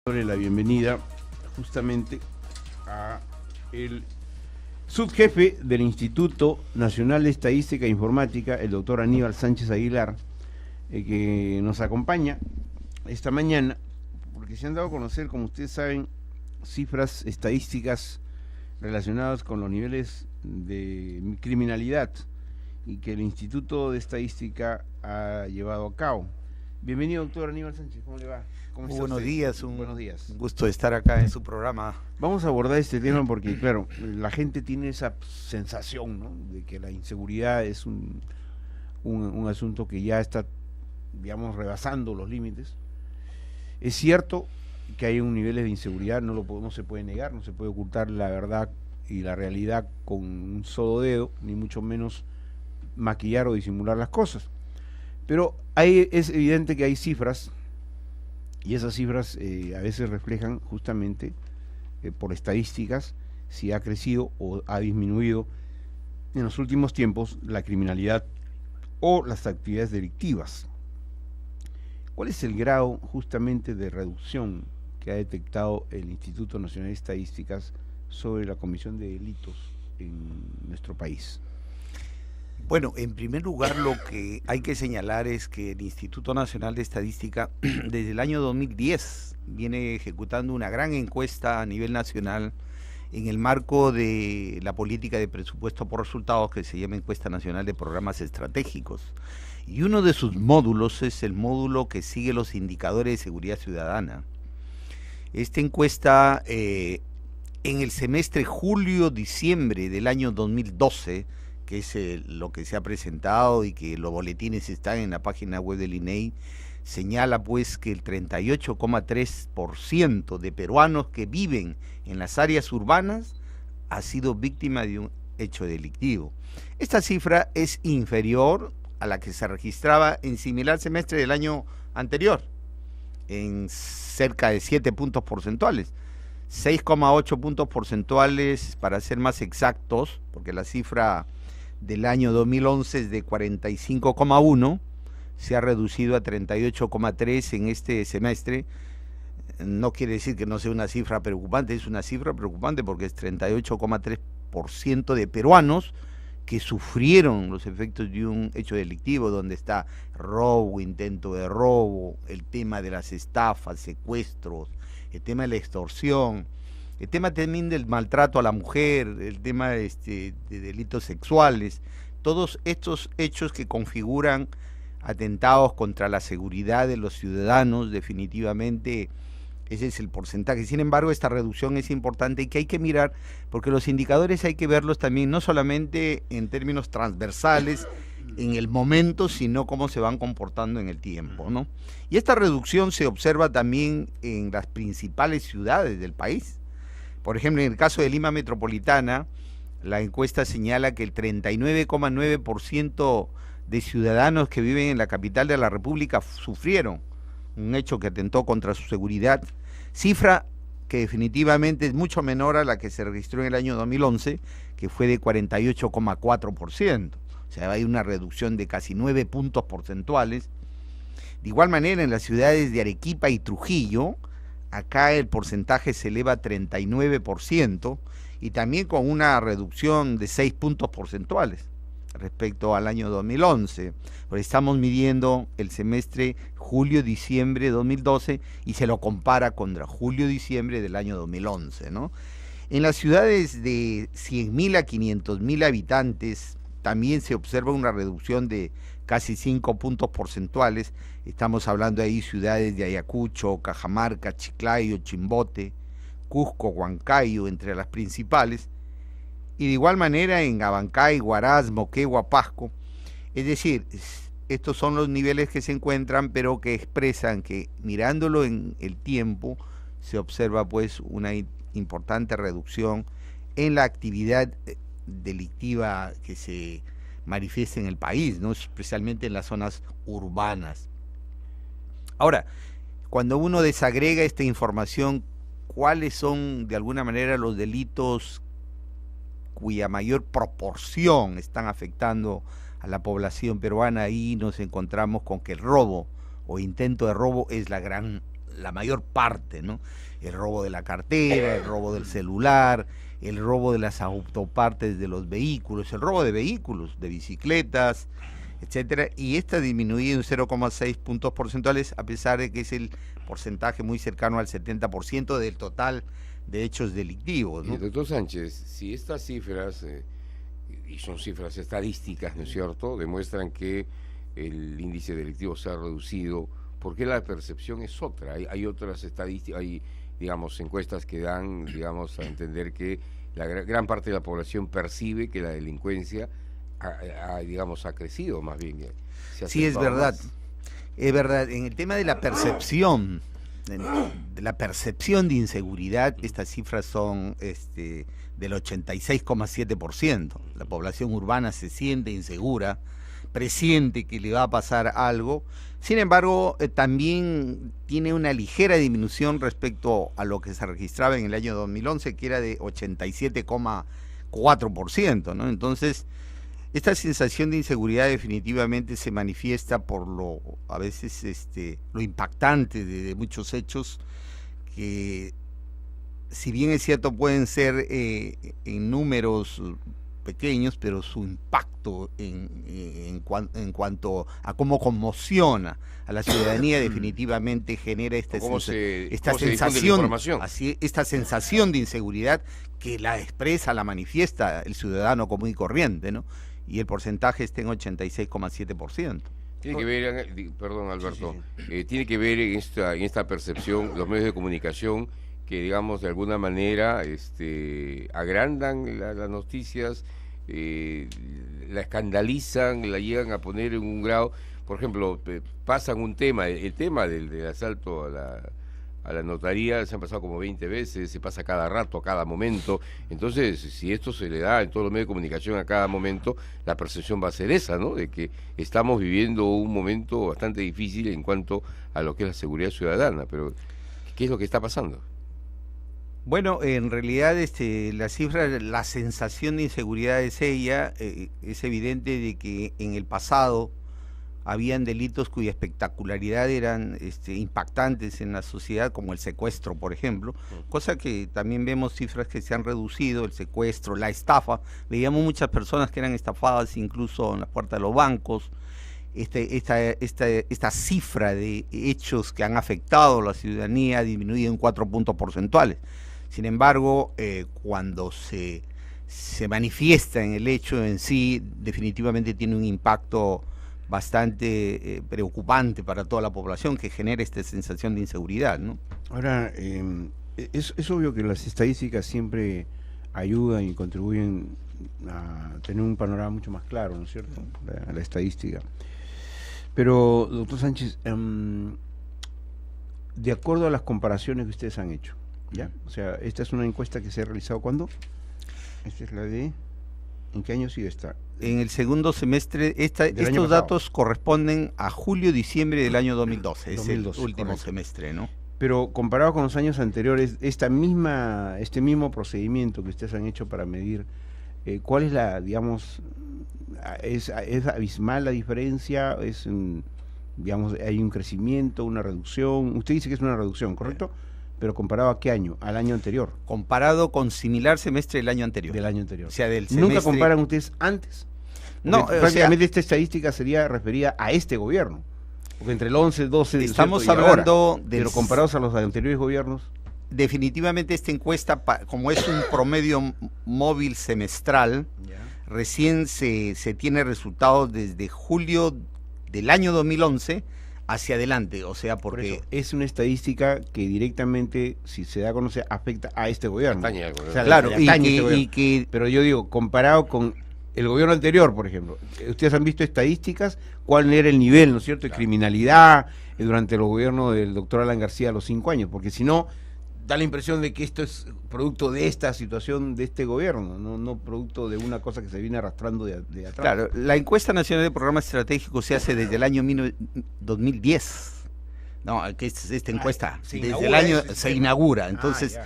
La bienvenida justamente a el subjefe del Instituto Nacional de Estadística e Informática, el doctor Aníbal Sánchez Aguilar, que nos acompaña esta mañana, porque se han dado a conocer, como ustedes saben, cifras estadísticas relacionadas con los niveles de criminalidad y que el Instituto de Estadística ha llevado a cabo. Bienvenido, doctor Aníbal Sánchez, ¿cómo le va? Buenos días, buenos días. Un gusto estar acá en su programa. Vamos a abordar este tema porque, claro, la gente tiene esa sensación, ¿no?, de que la inseguridad es un asunto que ya está, digamos, rebasando los límites. Es cierto que hay un nivel de inseguridad, no se puede negar, no se puede ocultar la verdad y la realidad con un solo dedo, ni mucho menos maquillar o disimular las cosas. Pero es evidente que hay cifras, y esas cifras a veces reflejan justamente por estadísticas si ha crecido o ha disminuido en los últimos tiempos la criminalidad o las actividades delictivas. ¿Cuál es el grado justamente de reducción que ha detectado el Instituto Nacional de Estadísticas sobre la comisión de delitos en nuestro país? Bueno, en primer lugar, lo que hay que señalar es que el Instituto Nacional de Estadística desde el año 2010 viene ejecutando una gran encuesta a nivel nacional en el marco de la política de presupuesto por resultados que se llama Encuesta Nacional de Programas Estratégicos. Y uno de sus módulos es el módulo que sigue los indicadores de seguridad ciudadana. Esta encuesta en el semestre julio-diciembre del año 2012, que es lo que se ha presentado y que los boletines están en la página web del INEI, señala pues que el 38,3% de peruanos que viven en las áreas urbanas ha sido víctima de un hecho delictivo. Esta cifra es inferior a la que se registraba en similar semestre del año anterior, en cerca de 7 puntos porcentuales. 6,8 puntos porcentuales para ser más exactos, porque la cifra del año 2011 es de 45,1, se ha reducido a 38,3 en este semestre. No quiere decir que no sea una cifra preocupante, es una cifra preocupante porque es 38,3% de peruanos que sufrieron los efectos de un hecho delictivo, donde está robo, intento de robo, el tema de las estafas, secuestros, el tema de la extorsión, el tema también del maltrato a la mujer, el tema de delitos sexuales, todos estos hechos que configuran atentados contra la seguridad de los ciudadanos, definitivamente ese es el porcentaje. Sin embargo, esta reducción es importante y que hay que mirar, porque los indicadores hay que verlos también, no solamente en términos transversales, en el momento, sino cómo se van comportando en el tiempo, ¿no? Y esta reducción se observa también en las principales ciudades del país. Por ejemplo, en el caso de Lima Metropolitana, la encuesta señala que el 39,9% de ciudadanos que viven en la capital de la República sufrieron un hecho que atentó contra su seguridad, cifra que definitivamente es mucho menor a la que se registró en el año 2011, que fue de 48,4%. O sea, hay una reducción de casi 9 puntos porcentuales. De igual manera, en las ciudades de Arequipa y Trujillo, acá el porcentaje se eleva a 39% y también con una reducción de 6 puntos porcentuales respecto al año 2011. Porque estamos midiendo el semestre julio-diciembre de 2012 y se lo compara contra julio-diciembre del año 2011, ¿no? En las ciudades de 100.000 a 500.000 habitantes también se observa una reducción de casi 5 puntos porcentuales. Estamos hablando ahí ciudades de Ayacucho, Cajamarca, Chiclayo, Chimbote, Cusco, Huancayo, entre las principales, y de igual manera en Abancay, Huaraz, Moquegua, Pasco. Es decir, estos son los niveles que se encuentran, pero que expresan que mirándolo en el tiempo se observa pues una importante reducción en la actividad delictiva que se manifiesta en el país, ¿no?, especialmente en las zonas urbanas. Ahora, cuando uno desagrega esta información, ¿cuáles son de alguna manera los delitos cuya mayor proporción están afectando a la población peruana? Ahí nos encontramos con que el robo o intento de robo es la gran la mayor parte, ¿no? El robo de la cartera, el robo del celular, el robo de las autopartes de los vehículos, el robo de vehículos, de bicicletas, etcétera, y esta ha disminuido en 0,6 puntos porcentuales, a pesar de que es el porcentaje muy cercano al 70% del total de hechos delictivos, ¿no? Doctor Sánchez, si estas cifras, y son cifras estadísticas, ¿no es cierto?, demuestran que el índice delictivo se ha reducido, ¿por qué la percepción es otra? Hay otras estadísticas, hay, digamos, encuestas que dan, digamos, a entender que la gran parte de la población percibe que la delincuencia digamos, ha crecido más bien. Sí, es verdad. Más. Es verdad. En el tema de la percepción, de inseguridad, estas cifras son del 86,7%. La población urbana se siente insegura, presiente que le va a pasar algo. Sin embargo, también tiene una ligera disminución respecto a lo que se registraba en el año 2011, que era de 87,4%, ¿no? Entonces, esta sensación de inseguridad definitivamente se manifiesta por a veces lo impactante de muchos hechos que, si bien es cierto, pueden ser en números pequeños, pero su impacto en cuanto a cómo conmociona a la ciudadanía definitivamente genera esta sensación de inseguridad que la expresa, la manifiesta el ciudadano común y corriente, ¿no? Y el porcentaje está en 86,7%. Tiene que ver, perdón Alberto, tiene que ver en esta percepción los medios de comunicación que, digamos, de alguna manera agrandan las noticias, la escandalizan, la llegan a poner en un grado. Por ejemplo, pasan un tema, el tema del asalto a la notaría, se han pasado como 20 veces, se pasa cada rato, a cada momento. Entonces, si esto se le da en todos los medios de comunicación a cada momento, la percepción va a ser esa, ¿no? De que estamos viviendo un momento bastante difícil en cuanto a lo que es la seguridad ciudadana. Pero, ¿qué es lo que está pasando? Bueno, en realidad la cifra, la sensación de inseguridad es evidente de que en el pasado habían delitos cuya espectacularidad eran impactantes en la sociedad, como el secuestro, por ejemplo, cosa que también vemos cifras que se han reducido, el secuestro, la estafa. Veíamos muchas personas que eran estafadas incluso en las puertas de los bancos. Esta cifra de hechos que han afectado a la ciudadanía ha disminuido en 4 puntos porcentuales. Sin embargo, cuando se manifiesta en el hecho en sí, definitivamente tiene un impacto bastante preocupante para toda la población, que genera esta sensación de inseguridad, ¿no? Ahora, es obvio que las estadísticas siempre ayudan y contribuyen a tener un panorama mucho más claro, ¿no es cierto?, la estadística. Pero, doctor Sánchez, de acuerdo a las comparaciones que ustedes han hecho, ¿ya? O sea, esta es una encuesta que se ha realizado, ¿cuándo? Esta es la de... ¿En qué año sigue esta? En el segundo semestre. Estos datos corresponden a julio-diciembre del año 2012, es el último semestre, ¿no? Pero comparado con los años anteriores, este mismo procedimiento que ustedes han hecho para medir, ¿cuál es la, digamos, es abismal la diferencia? Digamos, hay un crecimiento, una reducción? Usted dice que es una reducción, ¿correcto? Pero ¿comparado a qué año? Al año anterior. Comparado con similar semestre del año anterior. Del año anterior. O sea, del semestre... ¿Nunca comparan ustedes antes? Porque no, prácticamente esta estadística sería referida a este gobierno. Porque entre el 11, 12... Estamos hablando ahora, pero comparados a los anteriores gobiernos... Definitivamente esta encuesta, como es un promedio móvil semestral, recién se tiene resultados desde julio del año 2011 hacia adelante, o sea, porque... Por eso, es una estadística que directamente, si se da a conocer, afecta a este gobierno. O sea, claro, pero yo digo, comparado con el gobierno anterior, por ejemplo, ustedes han visto estadísticas, cuál era el nivel, ¿no es cierto?, de criminalidad durante el gobierno del doctor Alan García a los 5 años, porque si no, da la impresión de que esto es producto de esta situación de este gobierno, no producto de una cosa que se viene arrastrando de atrás. Claro, la encuesta nacional de programas estratégicos se hace desde el año 2010. No, que esta encuesta desde el año se inaugura. Entonces,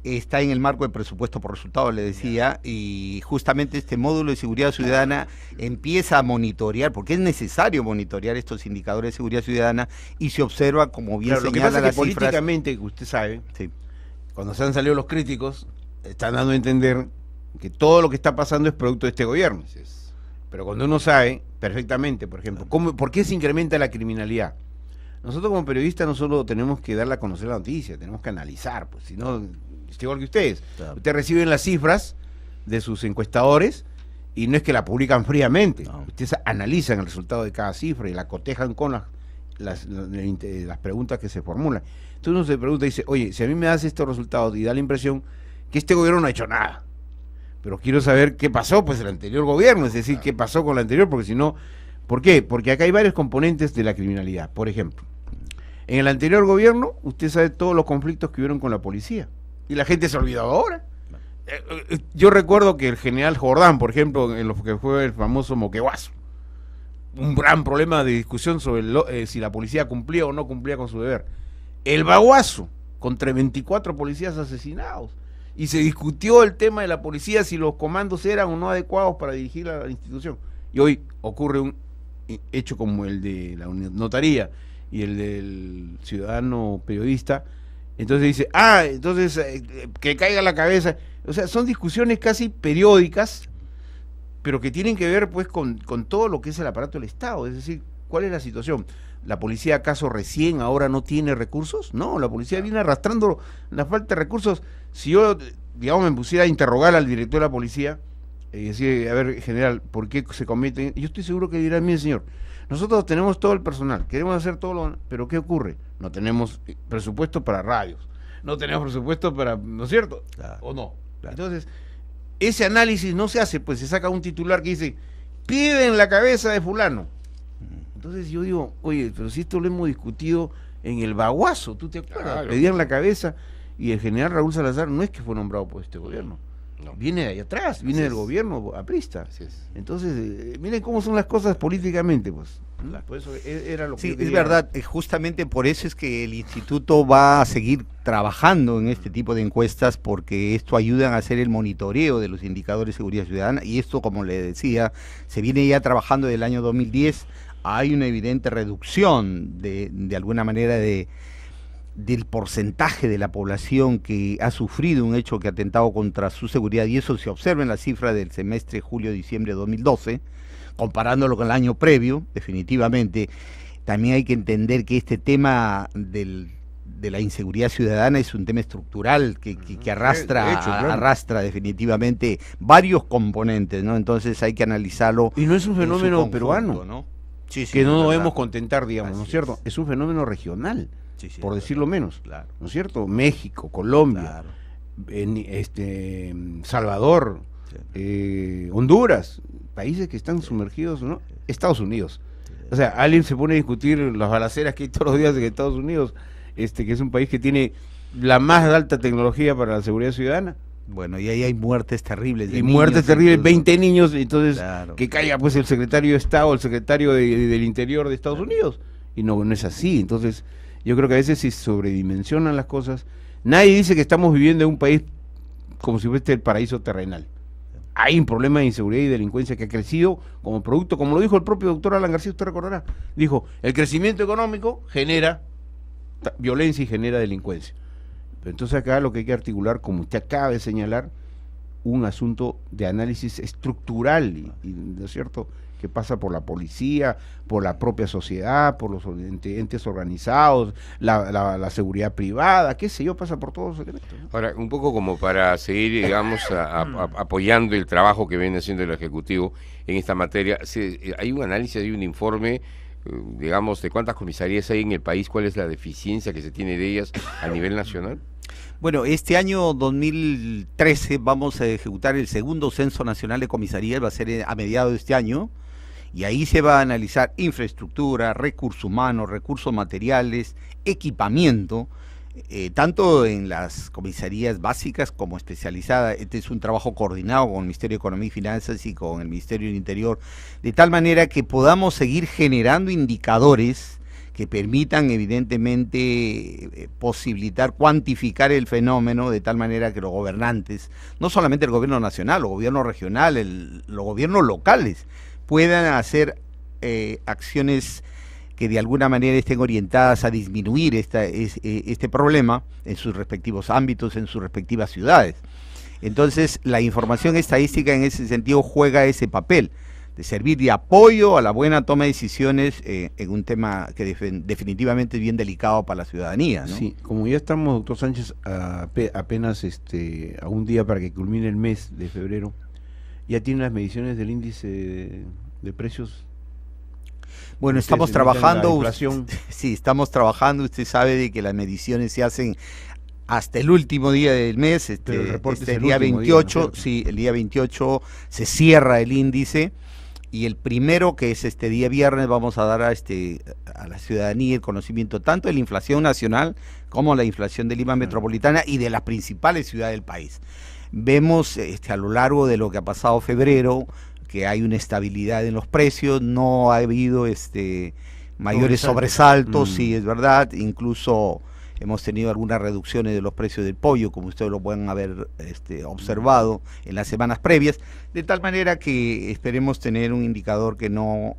está en el marco del presupuesto por resultado, le decía, y justamente este módulo de seguridad ciudadana empieza a monitorear, porque es necesario monitorear estos indicadores de seguridad ciudadana, y se observa, como bien Claro, lo que señala pasa es las que cifras. políticamente, que usted sabe, Sí, cuando se han salido los críticos, están dando a entender que todo lo que está pasando es producto de este gobierno. Así es. Pero cuando uno sabe perfectamente, por ejemplo, ¿por qué se incrementa la criminalidad? Nosotros como periodistas no solo tenemos que darle a conocer la noticia, tenemos que analizar, pues si no, es igual que ustedes. claro. Ustedes reciben las cifras de sus encuestadores y no es que la publican fríamente. No. Ustedes analizan el resultado de cada cifra y la cotejan con las preguntas que se formulan. Entonces uno se pregunta y dice, oye, si a mí me das estos resultados y da la impresión que este gobierno no ha hecho nada, pero quiero saber qué pasó, pues el anterior gobierno, es decir, qué pasó con el anterior, porque si no, ¿por qué? Porque acá hay varios componentes de la criminalidad. Por ejemplo, en el anterior gobierno, usted sabe todos los conflictos que hubieron con la policía, y la gente se ha olvidado ahora. Yo recuerdo que el general Jordán, por ejemplo, en lo que fue el famoso Moqueguazo, un gran problema de discusión sobre si la policía cumplía o no cumplía con su deber. El Baguazo, contra 24 policías asesinados, y se discutió el tema de la policía, si los comandos eran o no adecuados para dirigir a la institución. Y hoy ocurre un hecho como el de la notaría y el del ciudadano periodista. Entonces dice, entonces que caiga la cabeza. O sea, son discusiones casi periódicas, pero que tienen que ver pues con todo lo que es el aparato del Estado. Es decir, ¿cuál es la situación? ¿La policía acaso recién ahora no tiene recursos? No, la policía viene arrastrando la falta de recursos. Si yo, digamos, me pusiera a interrogar al director de la policía y decir, a ver, general, ¿por qué se cometen? Yo estoy seguro que dirá, mire señor, nosotros tenemos todo el personal, queremos hacer todo lo... Pero ¿qué ocurre? No tenemos presupuesto para radios, no tenemos presupuesto para... ¿No es cierto? Claro, ¿O no? claro. Entonces, ese análisis no se hace, pues se saca un titular que dice, piden la cabeza de fulano. Entonces yo digo, oye, pero si esto lo hemos discutido en el Baguazo, ¿tú te acuerdas? Claro. Pedían la cabeza y el general Raúl Salazar no es que fue nombrado por este gobierno, No. viene de ahí atrás, viene Así del es. gobierno aprista. Así es. Entonces, miren cómo son las cosas políticamente, pues. Por eso era lo que Sí, yo es quería. verdad, justamente por eso es que el instituto va a seguir trabajando en este tipo de encuestas, porque esto ayuda a hacer el monitoreo de los indicadores de seguridad ciudadana, y esto, como le decía, se viene ya trabajando desde el año 2010. Hay una evidente reducción de alguna manera del porcentaje de la población que ha sufrido un hecho que ha atentado contra su seguridad, y eso se observa en la cifra del semestre julio-diciembre de 2012, comparándolo con el año previo. Definitivamente también hay que entender que este tema de la inseguridad ciudadana es un tema estructural que arrastra, De hecho, claro. arrastra definitivamente varios componentes, ¿no? Entonces hay que analizarlo. Y no es un en su fenómeno conjunto, peruano, ¿no? Sí, sí, que no es nos verdad. debemos contentar, digamos, ¿no es Así cierto? es. Es un fenómeno regional, Sí, sí, por es decirlo verdad. menos, Claro, ¿no es cierto? México, Colombia, claro. Salvador, Sí. Honduras, países que están sumergidos, ¿no? Estados Unidos. O sea, alguien se pone a discutir las balaceras que hay todos los días en Estados Unidos, que es un país que tiene la más alta tecnología para la seguridad ciudadana. Bueno, y ahí hay muertes terribles. de Y muertes niños, terribles, entonces, 20 niños, entonces Claro. que caiga pues el secretario de Estado, el secretario del Interior de Estados Unidos. Y no es así. Entonces, yo creo que a veces se sobredimensionan las cosas. Nadie dice que estamos viviendo en un país como si fuese el paraíso terrenal. Hay un problema de inseguridad y delincuencia que ha crecido como producto, como lo dijo el propio doctor Alan García, usted recordará. Dijo, el crecimiento económico genera violencia y genera delincuencia. Pero entonces acá lo que hay que articular, como usted acaba de señalar, un asunto de análisis estructural, ¿no es cierto?, que pasa por la policía, por la propia sociedad, por los entes organizados, la seguridad privada, qué sé yo, pasa por todos los elementos, ¿no? Ahora, un poco como para seguir, digamos, apoyando el trabajo que viene haciendo el Ejecutivo en esta materia, hay un análisis, hay un informe, digamos, de cuántas comisarías hay en el país, cuál es la deficiencia que se tiene de ellas a nivel nacional. Bueno, este año 2013 vamos a ejecutar el segundo censo nacional de comisarías, va a ser a mediados de este año, y ahí se va a analizar infraestructura, recursos humanos, recursos materiales, equipamiento, tanto en las comisarías básicas como especializadas. Este es un trabajo coordinado con el Ministerio de Economía y Finanzas y con el Ministerio del Interior, de tal manera que podamos seguir generando indicadores que permitan evidentemente posibilitar, cuantificar el fenómeno de tal manera que los gobernantes, no solamente el gobierno nacional, los gobiernos regionales, los gobiernos locales, puedan hacer acciones que de alguna manera estén orientadas a disminuir este problema en sus respectivos ámbitos, en sus respectivas ciudades. Entonces, la información estadística en ese sentido juega ese papel de servir de apoyo a la buena toma de decisiones en un tema que definitivamente es bien delicado para la ciudadanía, ¿no? Sí, como ya estamos, doctor Sánchez, apenas a un día para que culmine el mes de febrero, ¿ya tiene las mediciones del índice de precios? Bueno, estamos trabajando, sí, estamos trabajando, usted sabe de que las mediciones se hacen hasta el último día del mes, el día 28, día, ¿no? Sí, el día 28 se cierra el índice, y el primero, que es este día viernes, vamos a dar a la ciudadanía el conocimiento tanto de la inflación nacional como la inflación de Lima metropolitana y de las principales ciudades del país. Vemos a lo largo de lo que ha pasado febrero que hay una estabilidad en los precios, no ha habido mayores sobresaltos, sí, es verdad, incluso hemos tenido algunas reducciones de los precios del pollo, como ustedes lo pueden haber observado en las semanas previas, de tal manera que esperemos tener un indicador que no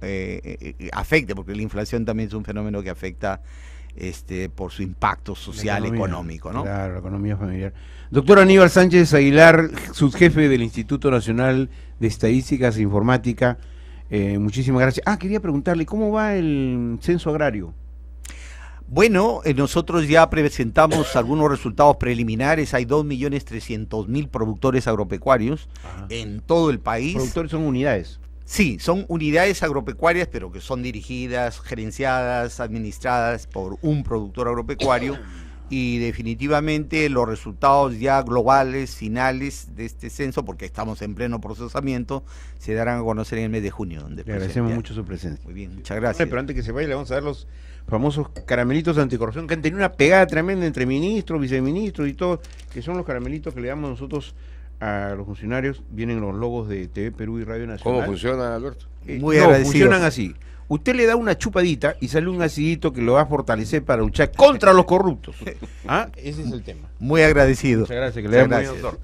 afecte, porque la inflación también es un fenómeno que afecta por su impacto social, económico, ¿no? Claro, la economía familiar. Doctor Aníbal Sánchez Aguilar, subjefe del Instituto Nacional de Estadísticas e Informática, muchísimas gracias. Quería preguntarle, ¿cómo va el censo agrario? Bueno, nosotros ya presentamos algunos resultados preliminares. Hay 2.300.000 productores agropecuarios en todo el país. ¿Productores son unidades? Sí, son unidades agropecuarias, pero que son dirigidas, gerenciadas, administradas por un productor agropecuario, y definitivamente los resultados ya globales, finales de este censo, porque estamos en pleno procesamiento, se darán a conocer en el mes de junio. Le agradecemos mucho su presencia. Muy bien, muchas gracias. Pero antes que se vaya, le vamos a dar los famosos caramelitos anticorrupción, que han tenido una pegada tremenda entre ministros, viceministros y todo, que son los caramelitos que le damos nosotros a los funcionarios. Vienen los logos de TV Perú y Radio Nacional. ¿Cómo funciona, Alberto? Muy agradecidos. Funcionan así. Usted le da una chupadita y sale un acidito que lo va a fortalecer para luchar contra los corruptos. Ese es el tema. Muy agradecido. Muchas gracias. Que le dé muy bien, doctor.